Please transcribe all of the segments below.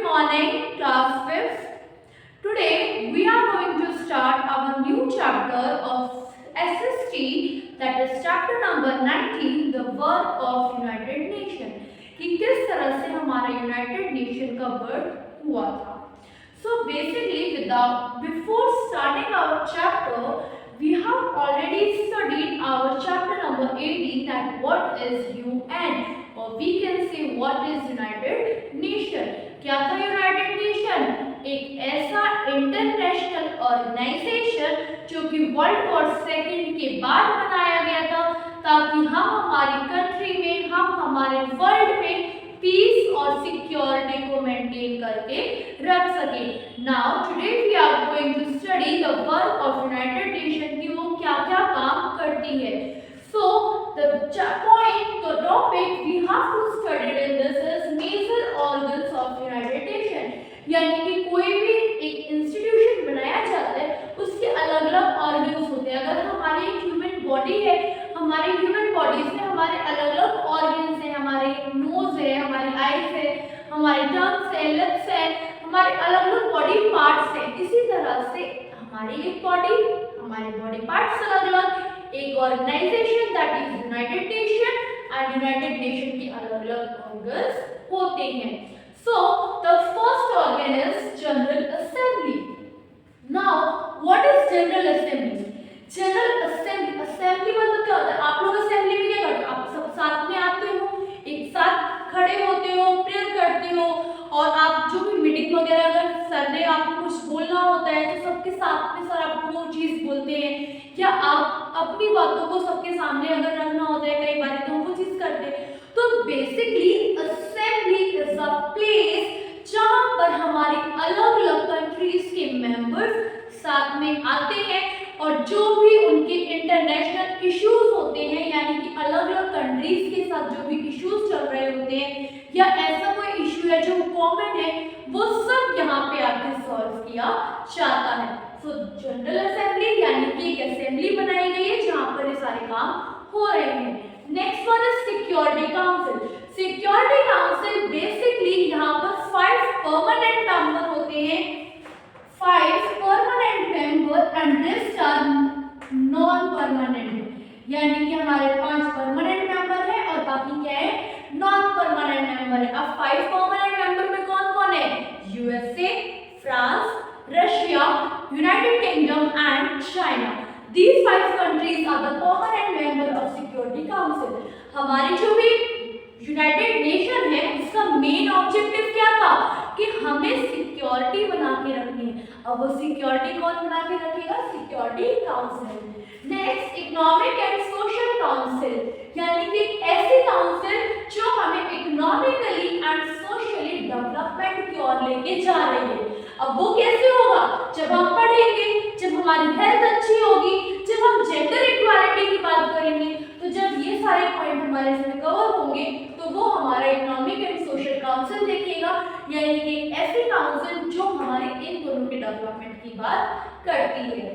morning, class 5th. Today we are going to start our new chapter of SST, that is chapter number 19, the work of United Nation. कि किस तरह से हमारा United nation का birth हुआ था. So basically, before starting our chapter, we have already studied our chapter number 18, that what is UN, or we can say what is United Nation. क्या था यूनाइटेड नेशन? एक ऐसा इंटरनेशनल ऑर्गेनाइजेशन जो कि world war second के बाद बनाया गया था, ताकि हम हमारी कंट्री में, हम हमारे वर्ल्ड में पीस और सिक्योरिटी को मेंटेन करके रख सके. Now today we are going to study the work of United Nation की वो क्या क्या काम करती है. सो the topic we have to study in this is major organs of United Nation. यानी कि कोई भी एक इंस्टीट्यूशन बनाया जाता है, उसके अलग अलग ऑर्गन्स होते हैं. अगर हमारी एक ह्यूमन बॉडी है, हमारे ह्यूमन बॉडीज में हमारे अलग अलग ऑर्गन्स हैं. हमारे नोज है, हमारी आईज है, हमारे टंग्स है, लिप्स है, हमारे अलग अलग बॉडी पार्ट्स हैं. इसी तरह से हमारी एक बॉडी, हमारे बॉडी पार्ट्स अलग अलग, एक organisation that is United Nation, and United Nation के अलग अलग ऑर्गन्स होते हैं. So the first organ is General Assembly. Now what is General Assembly? General Assembly मतलब क्या होता है? आप लोग असेंबली में क्या करते हो? आप सब साथ में आते हो, एक साथ खड़े होते हो, प्रेयर करते हो, और आप जो भी मीटिंग वगैरह अगर सर ने आपको कुछ बोलना होता है तो सबके साथ में सर आपको वो चीज़ बोलते हैं, या आप अपनी बातों को सबके सामने अगर रखना होता है कई बार तो हम वो चीज़ करते हैं. तो basically assembly is a place जहाँ पर हमारी अलग अलग कंट्रीज के मेंबर्स साथ में आते हैं, और जो भी उनके इंटरनेशनल इश्यूज होते हैं, यानी कि अलग अलग कंट्रीज के साथ जो भी इश्यूज चल रहे होते हैं, या ऐसा कोई इशू है जो कॉमन है, वो सब यहाँ पे आके सॉल्व किया जाता है. सो जनरल असेंबली यानी कि एक असेंबली बनाई गई है जहाँ पर ये सारे काम हो रहे हैं. Next one is security council. Security council basically यहाँ पर 5 परमानेंट मेंबर होते हैं, 5 permanent member and rest are non permanent. यानी कि हमारे 5 परमानेंट मेंबर है और बाकी क्या है? नॉन परमानेंट मेंबर है. अब 5 परमानेंट मेंबर में कौन कौन है? USA, France, Russia, United kingdom and China. These 5 countries are the permanent member of Security Council. हमारी जो भी यूनाइटेड नेशन है उसका मेन ऑब्जेक्टिव क्या था? कि हमें सिक्योरिटी बना के रखनी है. अब वो सिक्योरिटी कौन बना के रखेगा? Security council. Next, economic and social council, यानी कि एक ऐसी काउंसिल जो हमें इकोनॉमिकली एंड सोशली डेवलपमेंट की ओर लेके जा रही है. अब वो कैसे होगा? जब हम पढ़ेंगे, जब हमारी हेल्थ अच्छी होगी, जब हम जेंडर इक्वालिटी की बात करेंगे, तो जब ये सारे पॉइंट हमारे इसमें कवर होंगे तो वो हमारा इकोनॉमिक एंड सोशल काउंसिल देखेगा, यानी कि ऐसी काउंसिल जो हमारे इन दोनों के डेवलपमेंट की बात करती है.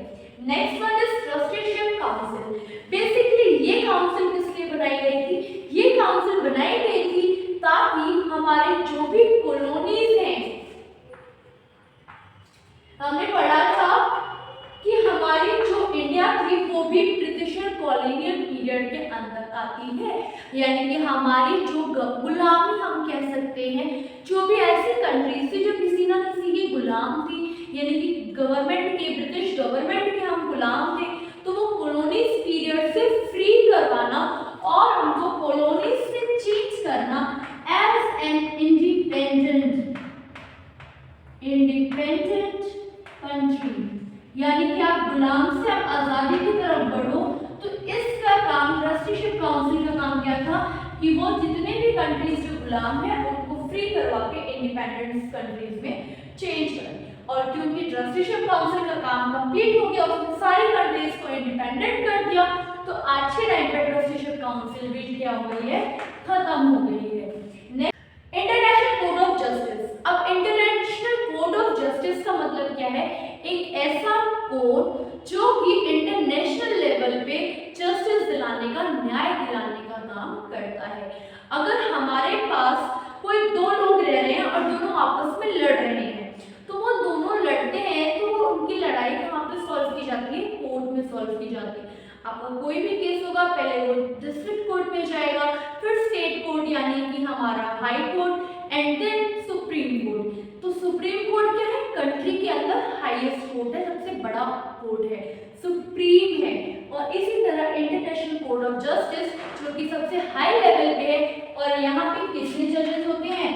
Next one is trusteeship council. Basically ये काउंसिल किस लिए बनाई गई थी? ये काउंसिल बनाई गई थी ताकि हमारे जो भी कॉलोनीज हैं, हमने पढ़ा था कि हमारी जो इंडिया थी वो भी ब्रिटिश कॉलोनियल पीरियड के अंदर आती है. यानी कि हमारी जो गुलामी हम कह सकते हैं, जो भी ऐसी कंट्रीज थी जो किसी ना किसी की गुलाम थी, यानी कि गवर्नमेंट के, ब्रिटिश गवर्नमेंट के हम गुलाम थे, तो वो कॉलोनीज पीरियड से फ्री करवाना और उनको कॉलोनीज से चेंज करना एज एन इंडिपेंडेंट कंट्री, यानी कि आप गुलाम से आप आज़ादी की तरफ बढ़ो. तो इसका काम, ट्रस्टीशिप काउंसिल का काम क्या था? कि वो जितने भी कंट्रीज जो गुलाम है उनको फ्री करवा के इंडिपेंडेंट कंट्रीज में चेंज करें. और क्योंकि ट्रस्टीशिप काउंसिल का काम कंप्लीट हो गया, उसने सारी कंट्रीज को इंडिपेंडेंट कर दिया, तो आज के टाइम पे ट्रस्टीशिप काउंसिल भी क्या हो गई है? खत्म हो गई है. International code of justice. अब इंटरनेशनल कोड ऑफ जस्टिस का मतलब क्या है? एक ऐसा कोड जो कि इंटरनेशनल लेवल पे जस्टिस दिलाने का, न्याय दिलाने का काम करता है. अगर हमारे पास कोई 2 लोग रह रहे हैं और दोनों आपस में लड़ सॉल्व की जाती है। आपका कोई भी केस होगा पहले वो डिस्ट्रिक्ट कोर्ट में जाएगा, फिर स्टेट कोर्ट यानी कि हमारा high court and then supreme court. तो सुप्रीम कोर्ट क्या है, कंट्री के अंदर हाईएस्ट कोर्ट है, सबसे बड़ा कोर्ट है, सुप्रीम है। और इसी तरह इंटरनेशनल कोर्ट ऑफ जस्टिस जो कि सबसे हाई लेवल पे है, और यहाँ पे कितने जजेस होते हैं,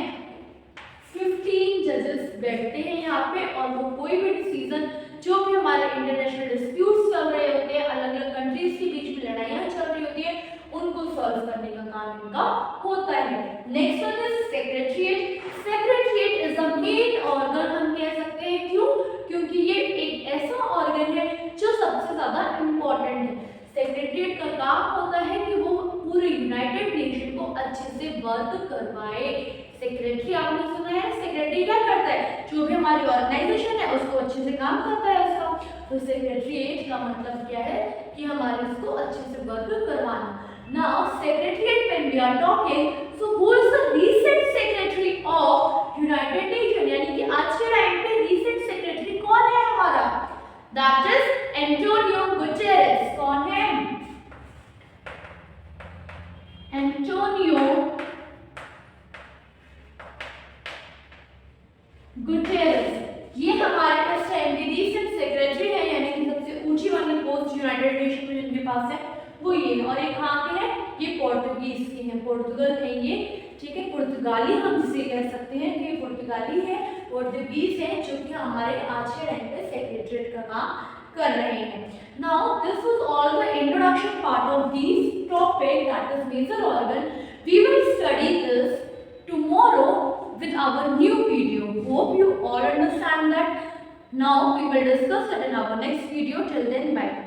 15 जजेस बैठते हैं यहाँ पे, और वो कोई भी डिसीजन जो भी हमारे इंटरनेशनल डिस्प्यूट्स चल रहे होते हैं, अलग अलग कंट्रीज के बीच में लड़ाइयाँ चल रही होती है, उनको सॉल्व करने का काम इनका होता है। Next one is secretariat. Secretariat is the main organ, हम कह सकते हैं, क्यों, क्योंकि ये एक ऐसा ऑर्गन है जो सबसे ज्यादा इम्पोर्टेंट है। सेक्रेटरीट का काम होता है कि वो पूरे यूनाइटेड नेशन को अच्छे से वर्क करवाए। सेक्रेटरी आपने सुना है, सेक्रेटरी क्या करता है, जो भी हमारी ऑर्गेनाइजेशन है उसको अच्छे से काम करता है उसका। तो सेक्रेटरीट का मतलब क्या है कि हमारे इसको अच्छे से वर्क करवाना। Now secretariat when we are talking, so who is the recent secretary of United Nation, यानी कि आज के टाइम पे रीसेंट सेक्रेटरी कौन है हमारा, दैट इज एंटोनियो गुटेरेस। कौन है, एंटोनियो गुटेरेस। ये हमारे पास रीसेंट सेक्रेटरी है, यानी कि सबसे ऊंची वाली पोस्ट यूनाइटेड नेशन में जिनके पास है वो ये, और एक कहाँ के हैं, ये पोर्तुगीज के हैं, पोर्तुगल है ये, ठीक है, पुर्तगाली हम जिसे कह सकते हैं, ये पुर्तगाली है, पोर्तुगीज है, जो कि हमारे आज के टाइम पे सेक्रेटरीट का काम कर रहे हैं। Now this was all the introduction part of this topic, that is major organ. We will study this tomorrow with our new video. Hope you all understand that. Now we will discuss it in our next video. Till then, bye.